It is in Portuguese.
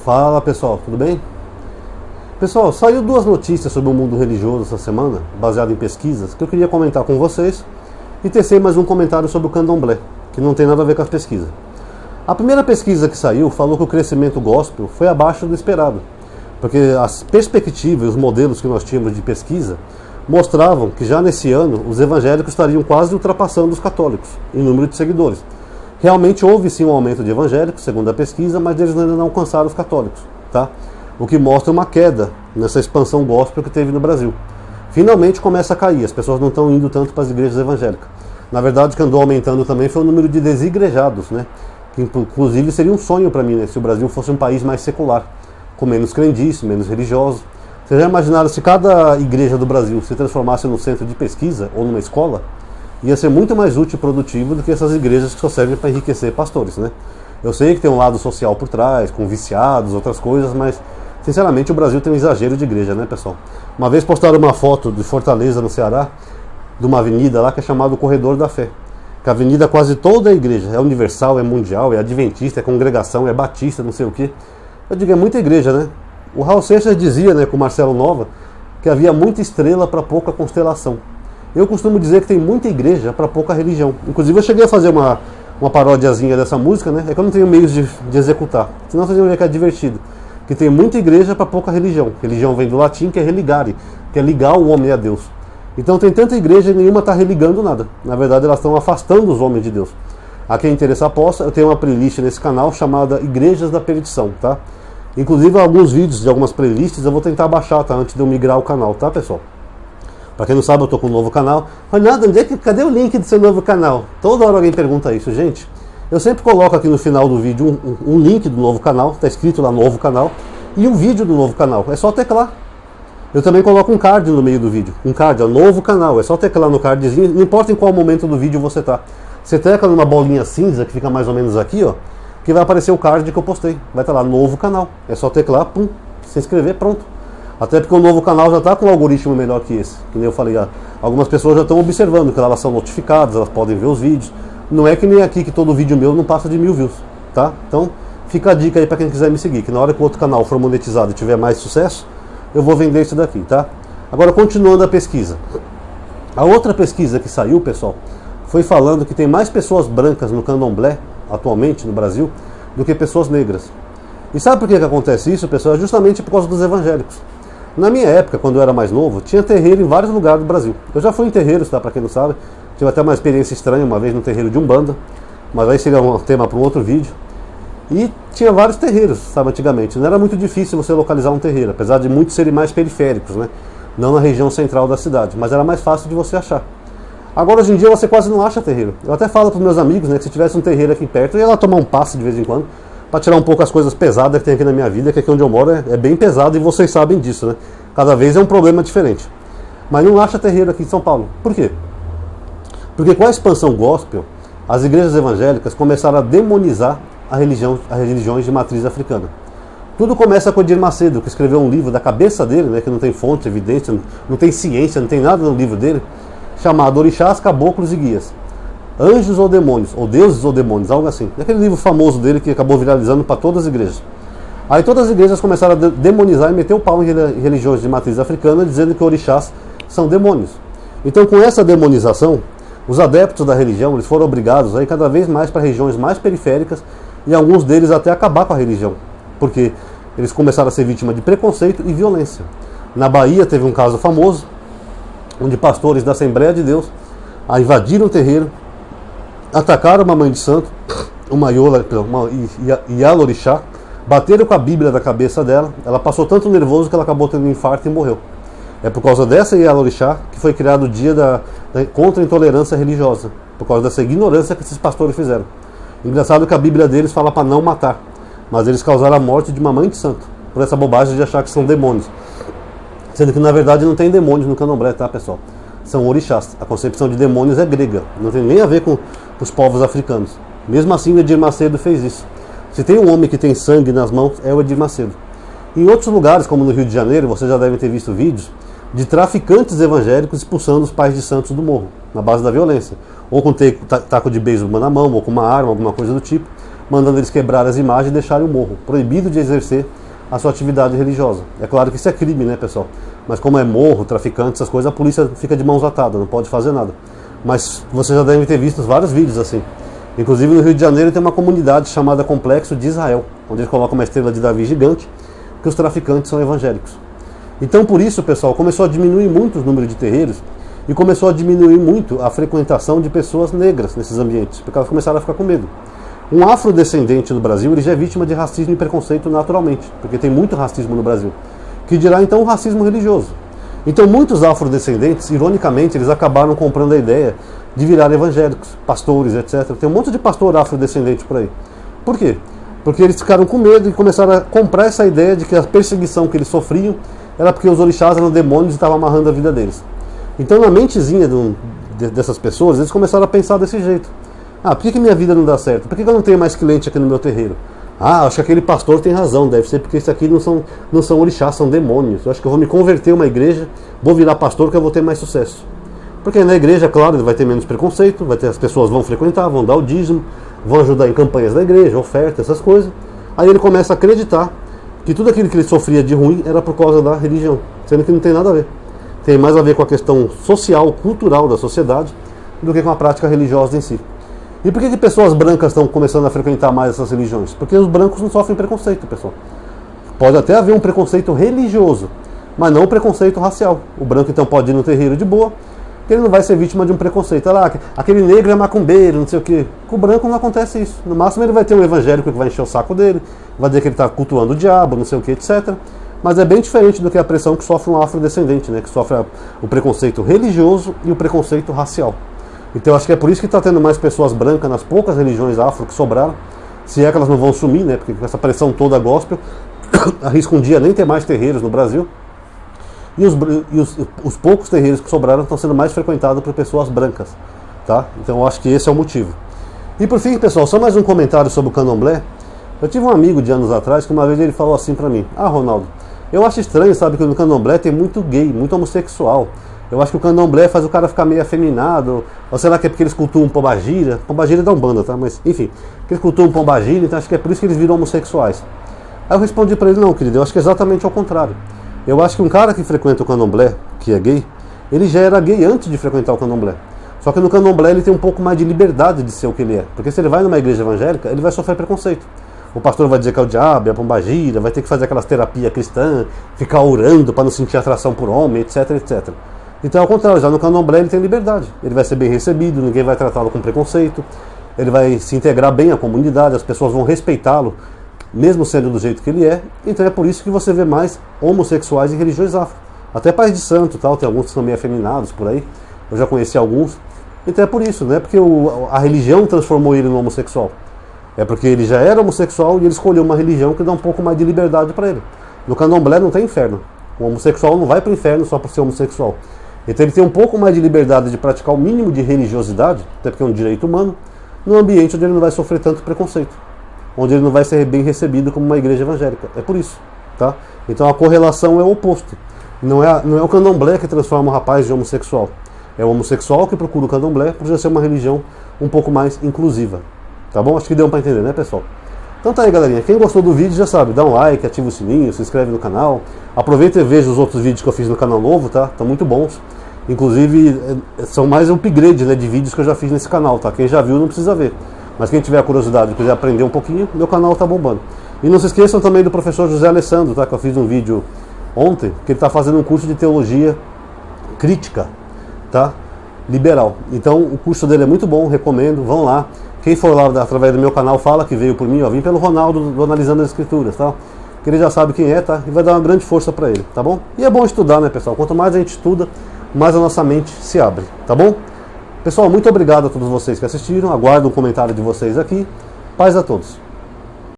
Fala pessoal, tudo bem? Pessoal, saiu duas notícias sobre o mundo religioso essa semana, baseado em pesquisas, que eu queria comentar com vocês e tecer mais um comentário sobre o candomblé, que não tem nada a ver com as pesquisas. A primeira pesquisa que saiu falou que o crescimento gospel foi abaixo do esperado, porque as perspectivas e os modelos que nós tínhamos de pesquisa mostravam que já nesse ano os evangélicos estariam quase ultrapassando os católicos em número de seguidores. Realmente houve sim um aumento de evangélicos, segundo a pesquisa, mas eles ainda não alcançaram os católicos, tá? O que mostra uma queda nessa expansão gospel que teve no Brasil. Finalmente começa a cair, as pessoas não estão indo tanto para as igrejas evangélicas. Na verdade, o que andou aumentando também foi o número de desigrejados, né? Que inclusive seria um sonho para mim, né? Se o Brasil fosse um país mais secular, com menos crendice, menos religioso. Vocês já imaginaram se cada igreja do Brasil se transformasse num centro de pesquisa ou numa escola? Ia ser muito mais útil e produtivo do que essas igrejas que só servem para enriquecer pastores, né? Eu sei que tem um lado social por trás, com viciados, outras coisas, mas sinceramente o Brasil tem um exagero de igreja, né, pessoal? Uma vez postaram uma foto de Fortaleza, no Ceará, de uma avenida lá que é chamada Corredor da Fé. Que a avenida quase toda é igreja, é universal, é mundial, é adventista, é congregação, é batista, não sei o quê. Eu digo, é muita igreja, né? O Raul Seixas dizia, né, com o Marcelo Nova, que havia muita estrela para pouca constelação. Eu costumo dizer que tem muita igreja para pouca religião. Inclusive eu cheguei a fazer uma paródiazinha dessa música, né? É que eu não tenho meios de executar. Senão vocês vão ver que é divertido. Que tem muita igreja para pouca religião. Religião vem do latim, que é religare, que é ligar o homem a Deus. Então tem tanta igreja e nenhuma está religando nada. Na verdade elas estão afastando os homens de Deus. A quem interessa possa, eu tenho uma playlist nesse canal chamada Igrejas da Perdição, tá? Inclusive alguns vídeos de algumas playlists eu vou tentar baixar, tá? Antes de eu migrar o canal, tá, pessoal? Pra quem não sabe, eu tô com um novo canal. Ronaldo, cadê o link do seu novo canal? Toda hora alguém pergunta isso, gente. Eu sempre coloco aqui no final do vídeo um link do novo canal, tá escrito lá novo canal, e um vídeo do novo canal. É só teclar. Eu também coloco um card no meio do vídeo. Um card, ó, novo canal. É só teclar no cardzinho, não importa em qual momento do vídeo você tá. Você tecla numa bolinha cinza, que fica mais ou menos aqui, ó, que vai aparecer o card que eu postei. Vai estar lá, novo canal. É só teclar, pum, se inscrever, pronto. Até porque o novo canal já está com um algoritmo melhor que esse. Que nem eu falei, algumas pessoas já estão observando que elas são notificadas, elas podem ver os vídeos. Não é que nem aqui que todo vídeo meu não passa de 1000 views, tá? Então fica a dica aí para quem quiser me seguir, que na hora que o outro canal for monetizado e tiver mais sucesso, eu vou vender isso daqui, tá? Agora continuando a pesquisa. A outra pesquisa que saiu, pessoal, foi falando que tem mais pessoas brancas no candomblé, atualmente no Brasil, do que pessoas negras. E sabe por que acontece isso, pessoal? É justamente por causa dos evangélicos. Na minha época, quando eu era mais novo, tinha terreiro em vários lugares do Brasil. Eu já fui em terreiros, tá? Pra quem não sabe. Tive até uma experiência estranha uma vez no terreiro de Umbanda, mas aí seria um tema para um outro vídeo. E tinha vários terreiros, sabe, antigamente. Não era muito difícil você localizar um terreiro, apesar de muitos serem mais periféricos, né? Não na região central da cidade, mas era mais fácil de você achar. Agora, hoje em dia, você quase não acha terreiro. Eu até falo para os meus amigos, né, que se tivesse um terreiro aqui perto, eu ia lá tomar um passe de vez em quando, para tirar um pouco as coisas pesadas que tem aqui na minha vida, que aqui onde eu moro é bem pesado e vocês sabem disso, né? Cada vez é um problema diferente. Mas não acha terreiro aqui em São Paulo. Por quê? Porque com a expansão gospel, as igrejas evangélicas começaram a demonizar as religiões de matriz africana. Tudo começa com Edir Macedo, que escreveu um livro da cabeça dele, né, que não tem fonte, evidência, não tem ciência, não tem nada no livro dele, chamado Orixás, Caboclos e Guias. Anjos ou demônios, ou deuses ou demônios, algo assim. Aquele livro famoso dele que acabou viralizando para todas as igrejas. Aí todas as igrejas começaram a demonizar e meter o pau em religiões de matriz africana, dizendo que orixás são demônios. Então, com essa demonização, os adeptos da religião eles foram obrigados a ir cada vez mais para regiões mais periféricas e alguns deles até acabar com a religião, porque eles começaram a ser vítimas de preconceito e violência. Na Bahia teve um caso famoso, onde pastores da Assembleia de Deus invadiram o terreiro, atacaram uma mãe de santo, uma Ialorixá, bateram com a Bíblia na cabeça dela, ela passou tanto nervoso que ela acabou tendo um infarto e morreu. É por causa dessa Ialorixá que foi criado o dia da contra a intolerância religiosa, por causa dessa ignorância que esses pastores fizeram. Engraçado que a Bíblia deles fala para não matar, mas eles causaram a morte de uma mãe de santo, por essa bobagem de achar que são demônios. Sendo que na verdade não tem demônios no candomblé, tá, pessoal? São orixás. A concepção de demônios é grega, não tem nem a ver com os povos africanos. Mesmo assim o Edir Macedo fez isso. Se tem um homem que tem sangue nas mãos, é o Edir Macedo. Em outros lugares, como no Rio de Janeiro, vocês já devem ter visto vídeos de traficantes evangélicos expulsando os pais de santos do morro, na base da violência. Ou com taco de beisebol na mão, ou com uma arma, alguma coisa do tipo. mandando eles quebrar as imagens e deixarem o morro, proibido de exercer a sua atividade religiosa. É claro que isso é crime, né, pessoal? Mas como é morro, traficante, essas coisas, a polícia fica de mãos atadas, não pode fazer nada. Mas vocês já devem ter visto vários vídeos assim. Inclusive no Rio de Janeiro tem uma comunidade chamada Complexo de Israel, onde eles colocam uma estrela de Davi gigante, que os traficantes são evangélicos. Então por isso, pessoal, começou a diminuir muito o número de terreiros e começou a diminuir muito a frequentação de pessoas negras nesses ambientes, porque elas começaram a ficar com medo. Um afrodescendente no Brasil, ele já é vítima de racismo e preconceito naturalmente, porque tem muito racismo no Brasil, que dirá então o racismo religioso. Então muitos afrodescendentes, ironicamente, eles acabaram comprando a ideia de virar evangélicos, pastores, etc. Tem um monte de pastor afrodescendente por aí. Por quê? Porque eles ficaram com medo e começaram a comprar essa ideia de que a perseguição que eles sofriam era porque os orixás eram demônios e estavam amarrando a vida deles. Então na mentezinha dessas pessoas, eles começaram a pensar desse jeito. Ah, por que minha vida não dá certo? Por que eu não tenho mais cliente aqui no meu terreiro? Ah, acho que aquele pastor tem razão, deve ser porque isso aqui não são orixás, são demônios. Eu acho que eu vou me converter a uma igreja, vou virar pastor que eu vou ter mais sucesso. Porque na igreja, claro, vai ter menos preconceito, as pessoas vão frequentar, vão dar o dízimo, vão ajudar em campanhas da igreja, oferta, essas coisas. Aí ele começa a acreditar que tudo aquilo que ele sofria de ruim era por causa da religião, sendo que não tem nada a ver. Tem mais a ver com a questão social, cultural da sociedade, do que com a prática religiosa em si. E por que pessoas brancas estão começando a frequentar mais essas religiões? Porque os brancos não sofrem preconceito, pessoal. Pode até haver um preconceito religioso, mas não um preconceito racial. O branco então pode ir no terreiro de boa, que ele não vai ser vítima de um preconceito. Olha lá, aquele negro é macumbeiro, não sei o quê. Com o branco não acontece isso. No máximo ele vai ter um evangélico que vai encher o saco dele, vai dizer que ele está cultuando o diabo, não sei o quê, etc. Mas é bem diferente do que a pressão que sofre um afrodescendente, né? Que sofre o preconceito religioso e o preconceito racial. Então acho que é por isso que está tendo mais pessoas brancas nas poucas religiões afro que sobraram. Se é que elas não vão sumir, né? Porque com essa pressão toda gospel, arrisca um dia nem ter mais terreiros no Brasil. E os poucos terreiros que sobraram estão sendo mais frequentados por pessoas brancas, tá? Então eu acho que esse é o motivo. E por fim, pessoal, só mais um comentário sobre o candomblé. Eu tive um amigo de anos atrás que uma vez ele falou assim pra mim: ah, Ronaldo, eu acho estranho, sabe, que no candomblé tem muito gay, muito homossexual. Eu acho que o candomblé faz o cara ficar meio afeminado. Ou será que é porque eles cultuam pombagira? Pombagira é da Umbanda, tá? Mas enfim, que eles cultuam pombagira, então acho que é por isso que eles viram homossexuais. Aí eu respondi pra ele: não, querido, eu acho que é exatamente ao contrário. Eu acho que um cara que frequenta o candomblé, que é gay, ele já era gay antes de frequentar o candomblé. Só que no candomblé ele tem um pouco mais de liberdade de ser o que ele é. Porque se ele vai numa igreja evangélica, ele vai sofrer preconceito. O pastor vai dizer que é o diabo, é a pombagira, vai ter que fazer aquelas terapias cristãs, ficar orando para não sentir atração por homem, etc, etc. Então, ao contrário, já no candomblé ele tem liberdade. Ele vai ser bem recebido, ninguém vai tratá-lo com preconceito, ele vai se integrar bem à comunidade, as pessoas vão respeitá-lo, mesmo sendo do jeito que ele é. Então é por isso que você vê mais homossexuais em religiões afro. Até pais de santo, tal, tem alguns que são meio afeminados por aí, eu já conheci alguns. Então é por isso, não é porque a religião transformou ele no homossexual. É porque ele já era homossexual e ele escolheu uma religião que dá um pouco mais de liberdade para ele. No candomblé não tem inferno. O homossexual não vai para o inferno só por ser homossexual. Então ele tem um pouco mais de liberdade de praticar o mínimo de religiosidade, até porque é um direito humano, num ambiente onde ele não vai sofrer tanto preconceito, onde ele não vai ser bem recebido como uma igreja evangélica. É por isso, tá? Então a correlação é o oposto. Não é o candomblé que transforma o rapaz de homossexual. É o homossexual que procura o candomblé por já ser uma religião um pouco mais inclusiva. Tá bom? Acho que deu para entender, né, pessoal? Então tá aí, galerinha. Quem gostou do vídeo já sabe, dá um like, ativa o sininho, se inscreve no canal. Aproveita e veja os outros vídeos que eu fiz no canal novo, tá? Estão muito bons. Inclusive, são mais um upgrade, né, de vídeos que eu já fiz nesse canal, tá? Quem já viu não precisa ver. Mas quem tiver curiosidade e quiser aprender um pouquinho, meu canal tá bombando. E não se esqueçam também do professor José Alessandro, tá? Que eu fiz um vídeo ontem, que ele está fazendo um curso de teologia crítica, tá? Liberal. Então o curso dele é muito bom, recomendo, vão lá. Quem for lá através do meu canal fala que veio por mim, ó, vim pelo Ronaldo do Analisando as Escrituras, tá? Que ele já sabe quem é, tá? E vai dar uma grande força para ele, tá bom? E é bom estudar, né, pessoal? Quanto mais a gente estuda, mais a nossa mente se abre, tá bom? Pessoal, muito obrigado a todos vocês que assistiram, aguardo um comentário de vocês aqui. Paz a todos.